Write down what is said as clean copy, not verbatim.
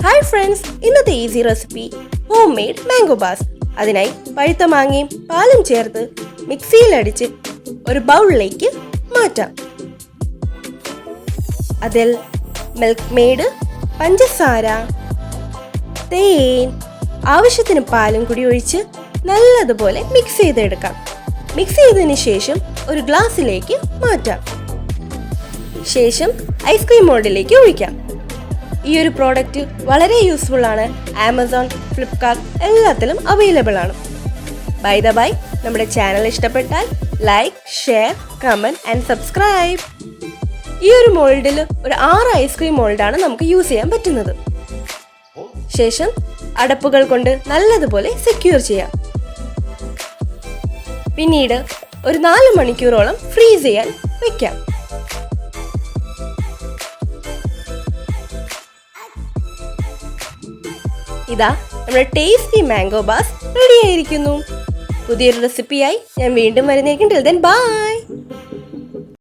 Hi friends, ഇന്നത്തെ easy recipe homemade mango bars. അതിനായി പഴുത്ത മാങ്ങയും പാലും ചേർത്ത് മിക്സിയിലടിച്ച് ഒരു ബൗളിലേക്ക് മാറ്റാം. അതിൽ മിൽക്ക് മെയ്ഡ്, പഞ്ചസാര, തേൻ, ആവശ്യത്തിന് പാലും കൂടി ഒഴിച്ച് നല്ലതുപോലെ മിക്സ് ചെയ്തെടുക്കാം. മിക്സ് ചെയ്തതിന് ശേഷം ഒരു ഗ്ലാസ്സിലേക്ക് മാറ്റാം. ശേഷം ഐസ്ക്രീം മോൾഡിലേക്ക് ഒഴിക്കാം. ഈ ഒരു പ്രോഡക്റ്റ് വളരെ യൂസ്ഫുൾ ആണ്. ആമസോൺ, ഫ്ലിപ്കാർട്ട് എല്ലാത്തിലും അവൈലബിൾ ആണ്. ബൈ ദ ബൈ, നമ്മുടെ ചാനൽ ഇഷ്ടപ്പെട്ടാൽ like, share, comment and subscribe. ഈ ഒരു മോൾഡിൽ ഒരു 6 ഐസ്ക്രീം മോൾഡാണ് നമുക്ക് യൂസ് ചെയ്യാൻ പറ്റുന്നത്. ശേഷം അടപ്പുകൾ കൊണ്ട് നല്ലതുപോലെ സെക്യൂർ ചെയ്യാം. പിന്നീട് ഒരു 4 മണിക്കൂറോളം ഫ്രീസ് ചെയ്യാൻ വെക്കാം. ഇതാ നമ്മുടെ ടേസ്റ്റി മാംഗോ ബാസ് റെഡി ആയിരിക്കുന്നു. പുതിയൊരു റെസിപ്പിയായി ഞാൻ വീണ്ടും വരുന്നേക്കും. Till then bye.